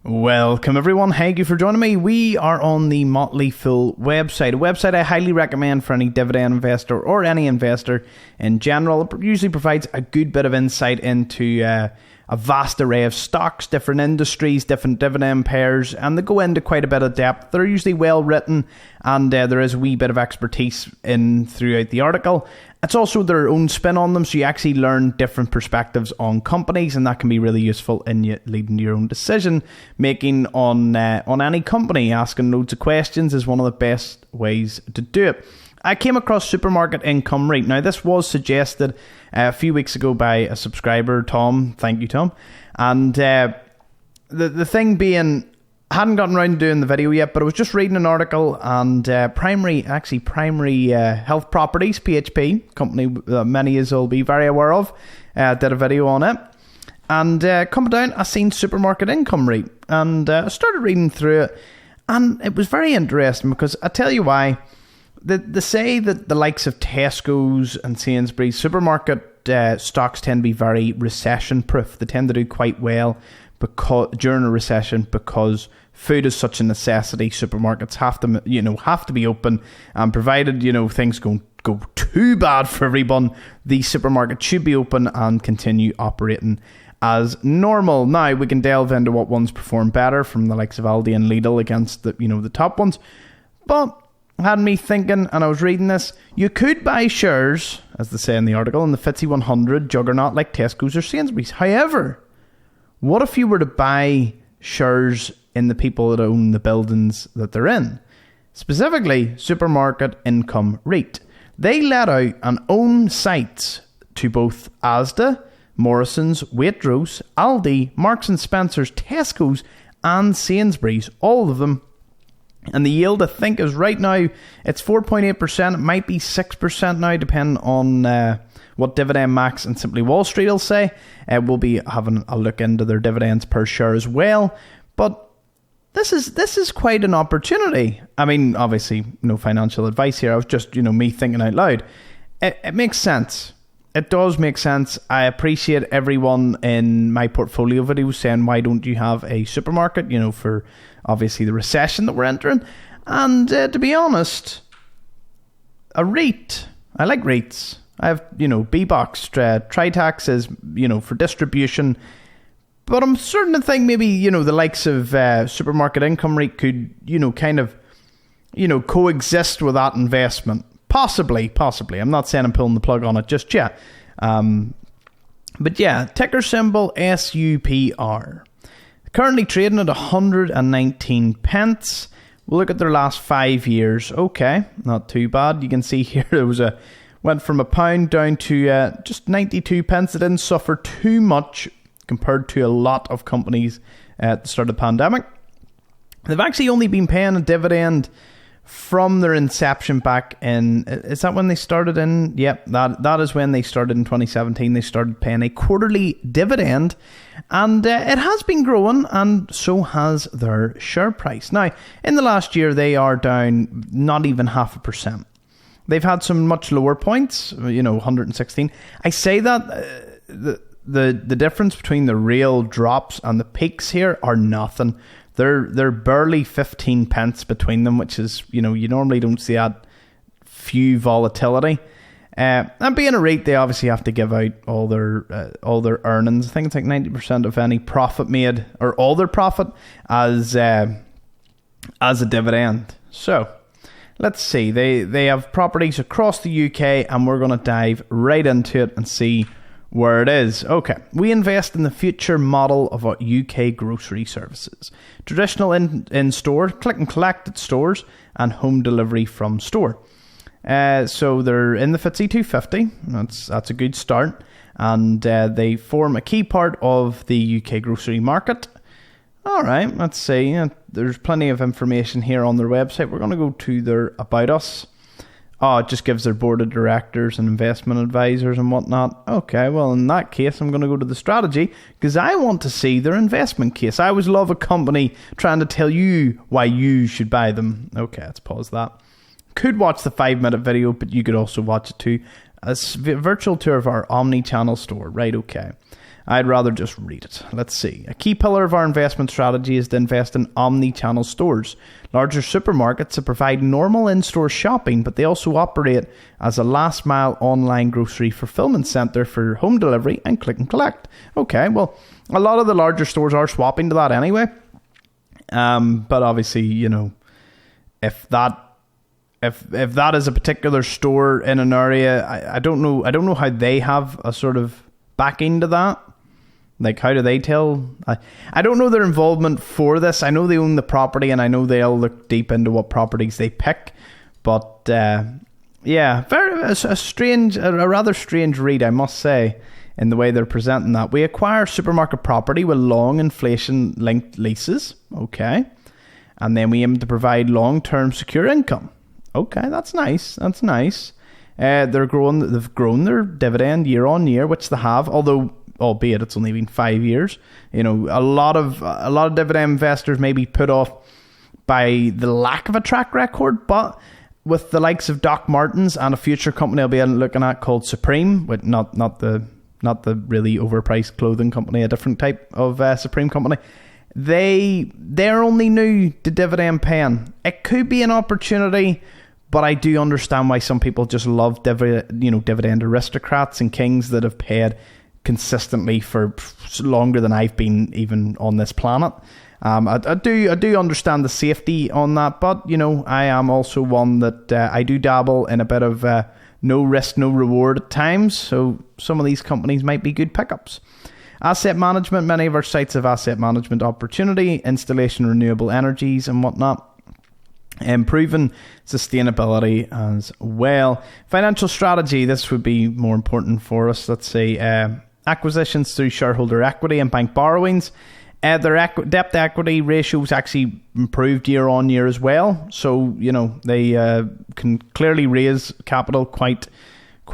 Welcome everyone, thank you for joining me. We are on the Motley Fool website, a website I highly recommend for any dividend investor or any investor in general. It usually provides a good bit of insight into a vast array of stocks, different industries, different dividend pairs, and they go into quite a bit of depth. They're usually well written, and there is a wee bit of expertise in throughout the article. It's also their own spin on them, so you actually learn different perspectives on companies, and that can be really useful in you leading to your own decision making on any company. Asking loads of questions is one of the best ways to do it. I came across Supermarket Income Reit. Now, this was suggested a few weeks ago by a subscriber, Tom. Thank you, Tom. And the thing being, I hadn't gotten around to doing the video yet, but I was just reading an article, and Primary Health Properties, PHP, company that many of you will be very aware of, did a video on it. And coming down, I seen Supermarket Income Reit, and I started reading through it, and it was very interesting because I tell you why. They say that the likes of Tesco's and Sainsbury's supermarket stocks tend to be very recession-proof. They tend to do quite well during a recession because food is such a necessity. Supermarkets have to be open, and provided things go too bad for everyone, the supermarket should be open and continue operating as normal. Now we can delve into what ones perform better from the likes of Aldi and Lidl against the top ones, but had me thinking, and I was reading this, you could buy shares, as they say in the article, in the FTSE 100 juggernaut like Tesco's or Sainsbury's. However, what if you were to buy shares in the people that own the buildings that they're in? Specifically, Supermarket Income Reit. They let out and own sites to both Asda, Morrison's, Waitrose, Aldi, Marks and Spencer's, Tesco's and Sainsbury's. All of them. And the yield, I think, is right now, it's 4.8%. It might be 6% now, depending on what Dividend Max and Simply Wall Street will say. We'll be having a look into their dividends per share as well. But this is quite an opportunity. I mean, obviously, no financial advice here. I was just, me thinking out loud. It makes sense. It does make sense. I appreciate everyone in my portfolio videos saying, why don't you have a supermarket, for obviously the recession that we're entering. And to be honest, a REIT, I like REITs. I have, B-Box, Tritax is, for distribution. But I'm certain to think maybe, the likes of Supermarket Income Reit could, coexist with that investment. Possibly. I'm not saying I'm pulling the plug on it just yet. But yeah, ticker symbol SUPR. Currently trading at 119 pence. We'll look at their last 5 years. Okay, not too bad. You can see here it went from £1 down to just 92 pence. It didn't suffer too much compared to a lot of companies at the start of the pandemic. They've actually only been paying a dividend from their inception back in, is that when they started in? Yep, that is when they started in 2017. They started paying a quarterly dividend, and it has been growing, and so has their share price. Now, in the last year, they are down not even 0.5%. They've had some much lower points, 116. I say that the difference between the real drops and the peaks here are nothing. They're barely 15 pence between them, which is, you normally don't see that few volatility. And being a REIT, they obviously have to give out all their earnings. I think it's like 90% of any profit made, or all their profit, as a dividend. So let's see. They have properties across the UK, and we're going to dive right into it and see where it is. Okay, we invest in the future model of UK grocery services. Traditional in-store, click and collect at stores, and home delivery from store. So they're in the FTSE 250. That's a good start. And they form a key part of the UK grocery market. All right, let's see. There's plenty of information here on their website. We're going to go to their About Us. Oh, it just gives their board of directors and investment advisors and whatnot. Okay, well, in that case, I'm going to go to the strategy because I want to see their investment case. I always love a company trying to tell you why you should buy them. Okay, let's pause that. Could watch the 5-minute video, but you could also watch it too. A virtual tour of our omni-channel store. Right, okay. I'd rather just read it. Let's see. A key pillar of our investment strategy is to invest in omni-channel stores, larger supermarkets that provide normal in-store shopping, but they also operate as a last-mile online grocery fulfillment centre for home delivery and click and collect. Okay, well, a lot of the larger stores are swapping to that anyway. But obviously, you know, if that is a particular store in an area, I don't know how they have a sort of back into that. Like, how do they tell? I don't know their involvement for this. I know they own the property, and I know they'll look deep into what properties they pick. But yeah, a rather strange read, I must say, in the way they're presenting that. We acquire supermarket property with long inflation-linked leases. Okay, and then we aim to provide long-term secure income. Okay, that's nice. That's nice. They've grown their dividend year on year, which they have, albeit it's only been 5 years. You know, a lot of dividend investors may be put off by the lack of a track record, but with the likes of Doc Martens and a future company I'll be looking at called Supreme, with not the really overpriced clothing company, a different type of Supreme company. They're only new to dividend paying. It could be an opportunity, but I do understand why some people just love dividend aristocrats and kings that have paid consistently for longer than I've been even on this planet. I do understand the safety on that, but you know, I am also one that I do dabble in a bit of no risk, no reward at times. So some of these companies might be good pickups. Asset management. Many of our sites have asset management opportunity, installation, renewable energies and whatnot. Improving sustainability as well. Financial strategy. This would be more important for us. Let's say acquisitions through shareholder equity and bank borrowings. Their debt to equity ratios actually improved year on year as well. So, you know, they can clearly raise capital quite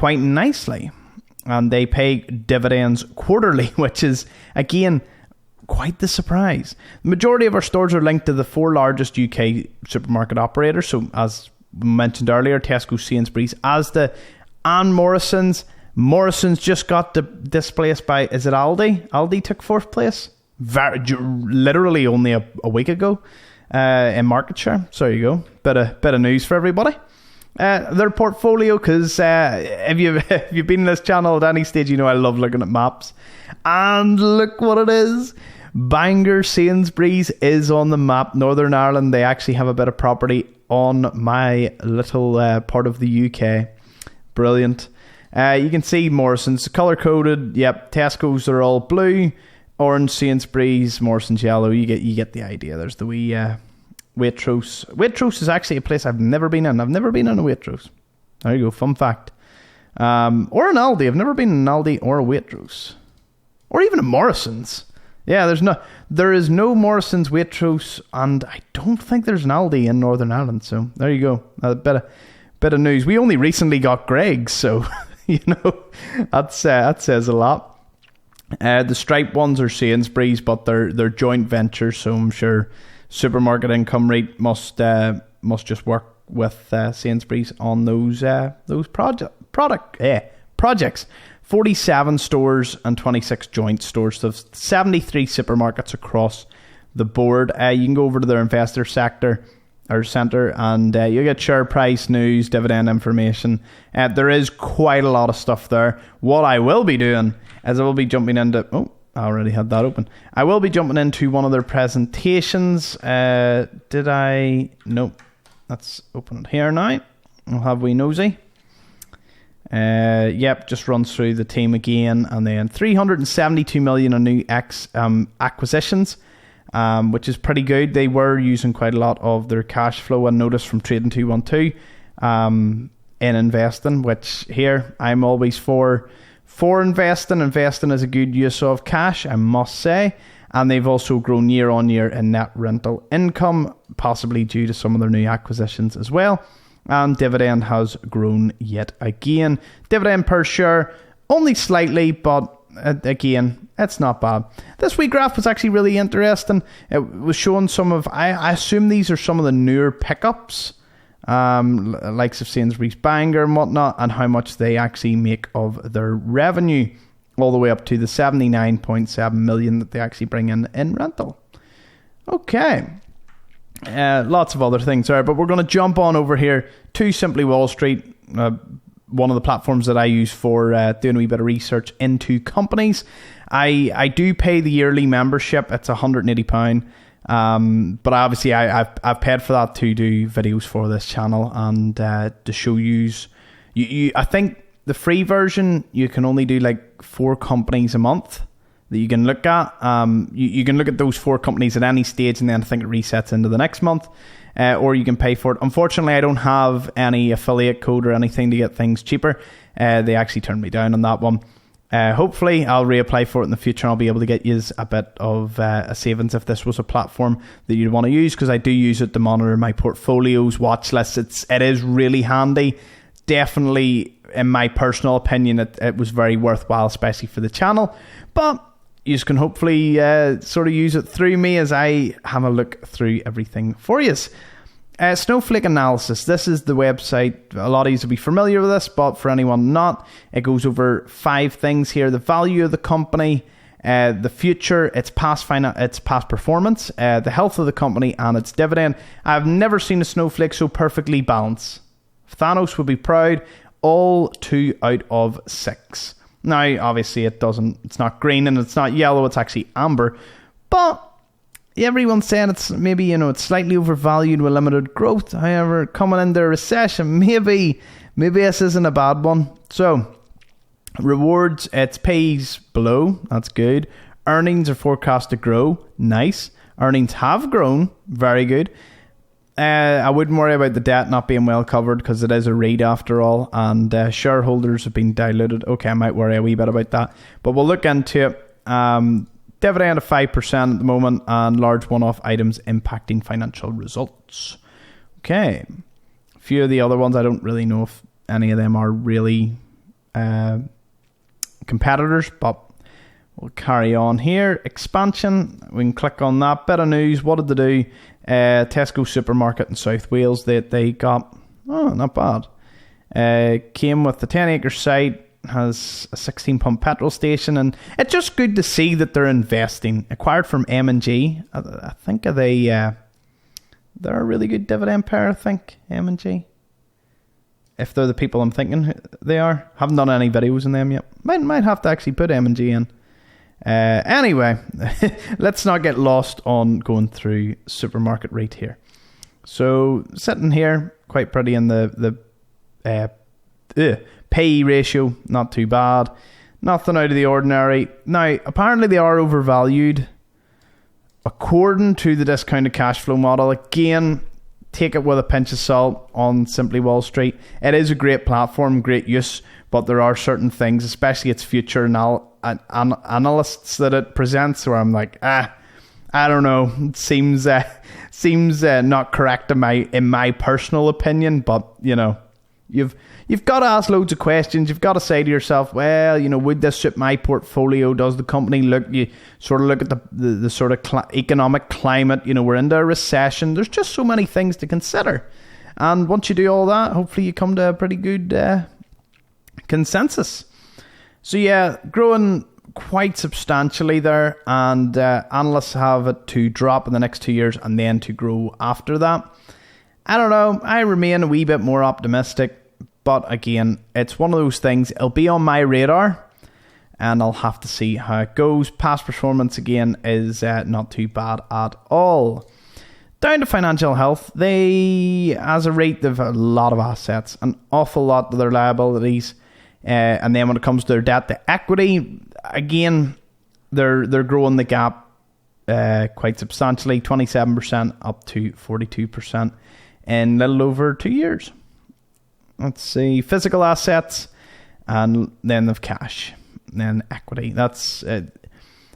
nicely. And they pay dividends quarterly, which is, again, quite the surprise. The majority of our stores are linked to the 4 largest UK supermarket operators. So, as mentioned earlier, Tesco, Sainsbury's, Asda, and Morrison's. Morrison's just got displaced by, is it Aldi? Aldi took 4th place. Literally only a week ago in market share. So there you go. Bit of news for everybody. Their portfolio, because if you've been in this channel at any stage, you know I love looking at maps. And look what it is. Bangor Sainsbury's is on the map. Northern Ireland, they actually have a bit of property on my little part of the UK. Brilliant. You can see Morrison's color-coded. Yep, Tesco's are all blue. Orange Sainsbury's, Morrison's yellow. You get the idea. There's the wee Waitrose. Waitrose is actually a place I've never been in. I've never been in a Waitrose. There you go, fun fact. Or an Aldi. I've never been in an Aldi or a Waitrose. Or even a Morrison's. Yeah, there is no Morrison's, Waitrose, and I don't think there's an Aldi in Northern Ireland. So there you go. A bit of news. We only recently got Greggs, so you know that says a lot. The striped ones are Sainsbury's, but they're joint ventures, so I'm sure Supermarket Income Reit must just work with Sainsbury's on those projects. 47 stores and 26 joint stores, so 73 supermarkets across the board. You can go over to their investor sector or centre, and you get share price, news, dividend information. There is quite a lot of stuff there. What I will be doing is I will be jumping into... Oh, I already had that open. I will be jumping into one of their presentations. Did I... Nope. Let's open it here now. We'll have we nosy. Yep, just runs through the team again, and then 372 million in new acquisitions, which is pretty good. They were using quite a lot of their cash flow, and notice from Trading 212 in investing, which here I'm always for investing. Investing is a good use of cash, I must say. And they've also grown year on year in net rental income, possibly due to some of their new acquisitions as well. And dividend has grown yet again. Dividend per share, only slightly, but again, it's not bad. This week graph was actually really interesting. It was showing some of, I assume these are some of the newer pickups, likes of Sainsbury's, Bangor and whatnot, and how much they actually make of their revenue. all the way up to the 79.7 million that they actually bring in rental. Okay. Lots of other things there, but we're going to jump on over here to Simply Wall Street, one of the platforms that I use for doing a wee bit of research into companies. I do pay the yearly membership. It's £180. But obviously I've paid for that to do videos for this channel and to show you. I think the free version, you can only do like 4 companies a month that you can look at. You can look at those 4 companies at any stage, and then I think it resets into the next month, or you can pay for it. Unfortunately, I don't have any affiliate code or anything to get things cheaper. They actually turned me down on that one. Hopefully I'll reapply for it in the future and I'll be able to get you a bit of a savings if this was a platform that you'd want to use, because I do use it to monitor my portfolios, watch lists. It is really handy. Definitely, in my personal opinion, it was very worthwhile, especially for the channel. But you can hopefully sort of use it through me as I have a look through everything for you. Snowflake analysis. This is the website. A lot of you will be familiar with this, but for anyone not, it goes over 5 things here: the value of the company, the future, its past performance, the health of the company, and its dividend. I've never seen a Snowflake so perfectly balanced. Thanos would be proud. All 2 out of 6. Now, obviously, it's not green and it's not yellow. It's actually amber, but everyone's saying it's maybe, it's slightly overvalued with limited growth. However, coming into a recession, maybe this isn't a bad one. So, rewards, its pays below. That's good. Earnings are forecast to grow. Nice. Earnings have grown. Very good. I wouldn't worry about the debt not being well covered, because it is a REIT after all, and shareholders have been diluted. Okay, I might worry a wee bit about that, but we'll look into it. Dividend of 5% at the moment, and large one-off items impacting financial results. Okay. A few of the other ones, I don't really know if any of them are really competitors, but we'll carry on here. Expansion, we can click on that. Bit of news. What did they do? Tesco Supermarket in South Wales, they got, not bad. Came with the 10-acre site, has a 16-pump petrol station, and it's just good to see that they're investing. Acquired from M&G. I think they're a really good dividend pair, I think, M&G. If they're the people I'm thinking they are. Haven't done any videos on them yet. Might have to actually put M&G in. Anyway, let's not get lost on going through Supermarket Reit here. So, sitting here, quite pretty in the pay ratio, not too bad. Nothing out of the ordinary. Now, apparently they are overvalued according to the discounted cash flow model. Again, take it with a pinch of salt on Simply Wall Street. It is a great platform, great use, but there are certain things, especially its future analysts that it presents, where I'm like, I don't know. It seems not correct in my personal opinion, but you've got to ask loads of questions. You've got to say to yourself, well, would this suit my portfolio? Does the company you sort of look at the sort of economic climate? We're into a recession. There's just so many things to consider. And once you do all that, hopefully you come to a pretty good consensus. So yeah, growing quite substantially there, and analysts have it to drop in the next 2 years and then to grow after that. I don't know. I remain a wee bit more optimistic. But again, it's one of those things. It'll be on my radar, and I'll have to see how it goes. Past performance, again, is not too bad at all. Down to financial health. They, as a REIT, they've a lot of assets, an awful lot of their liabilities. And then when it comes to their debt to equity, again, they're growing the gap quite substantially, 27% up to 42% in a little over 2 years. Let's see, physical assets, and then they've cash, and then equity. That's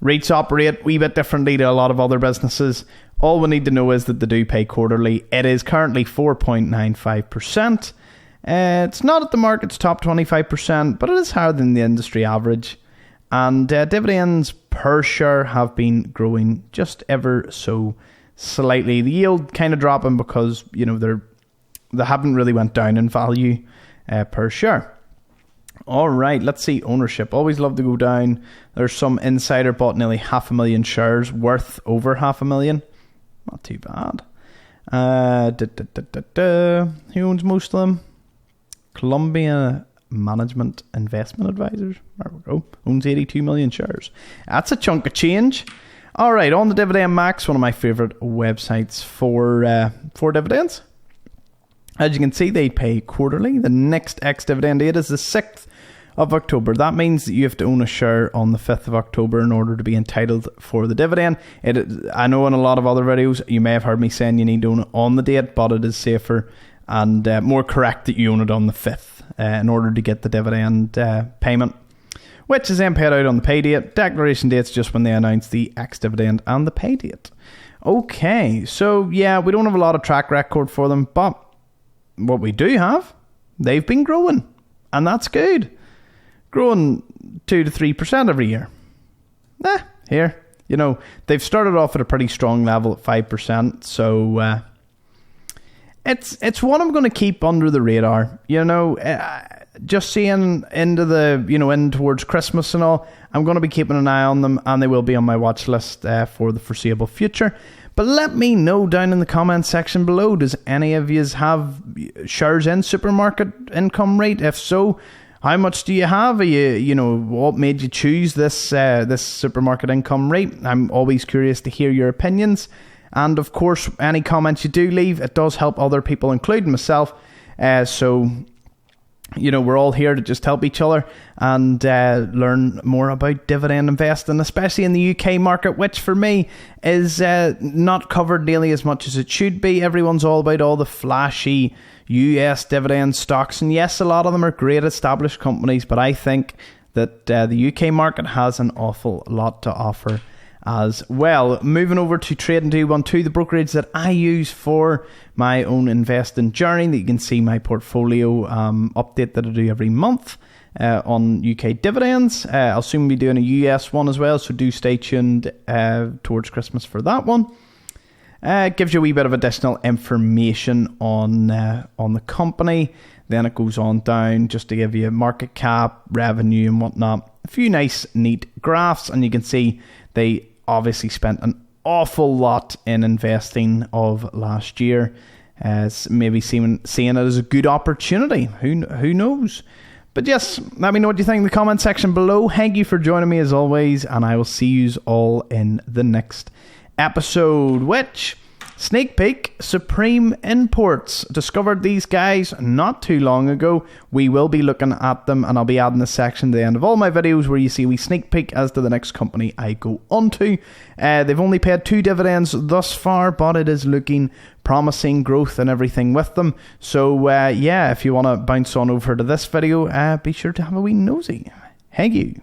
REITs operate a wee bit differently to a lot of other businesses. All we need to know is that they do pay quarterly. It is currently 4.95%. It's not at the market's top 25%, but it is higher than the industry average. And dividends per share have been growing just ever so slightly. The yield kind of dropping because, they haven't really went down in value per share. All right, let's see ownership. Always love to go down. There's some insider bought nearly 500,000 shares, worth over 500,000. Not too bad. Who owns most of them? Columbia Management Investment Advisors. There we go. Owns 82 million shares. That's a chunk of change. All right, on the Dividend Max, one of my favourite websites for dividends. As you can see, they pay quarterly. The next ex-dividend date is the 6th of October. That means that you have to own a share on the 5th of October in order to be entitled for the dividend. I know in a lot of other videos, you may have heard me saying you need to own it on the date, but it is safer and more correct that you own it on the 5th in order to get the dividend payment, which is then paid out on the pay date. Declaration date's just when they announce the ex-dividend and the pay date. Okay, so yeah, we don't have a lot of track record for them, but what we do have, they've been growing, and that's good. Growing 2 to 3% every year. Here, they've started off at a pretty strong level at 5%, so it's one I'm going to keep under the radar. Just seeing into the in towards Christmas and all, I'm going to be keeping an eye on them, and they will be on my watch list for the foreseeable future. But let me know down in the comments section below, does any of you have shares in Supermarket Income Reit? If so, how much do you have? Are what made you choose this Supermarket Income Reit? I'm always curious to hear your opinions. And of course, any comments you do leave, it does help other people, including myself. So we're all here to just help each other and learn more about dividend investing, especially in the UK market, which for me is not covered nearly as much as it should be. Everyone's all about all the flashy US dividend stocks, and yes, a lot of them are great established companies, but I think that the UK market has an awful lot to offer as well. Moving over to Trading 212, the brokerage that I use for my own investing journey, that you can see my portfolio update that I do every month on UK dividends. I'll soon be doing a US one as well, so do stay tuned towards Christmas for that one. It gives you a wee bit of additional information on the company. Then it goes on down just to give you market cap, revenue and whatnot. A few nice, neat graphs, and you can see they obviously spent an awful lot in investing of last year. Maybe seeing it as a good opportunity. Who knows? But yes, let me know what you think in the comment section below. Thank you for joining me as always, and I will see you all in the next episode, which sneak peek, Supreme Imports. Discovered these guys not too long ago. We will be looking at them, and I'll be adding a section to the end of all my videos where you see we sneak peek as to the next company I go onto. They've only paid 2 dividends thus far, but it is looking promising, growth and everything with them. So yeah, if you want to bounce on over to this video, be sure to have a wee nosy. Thank you.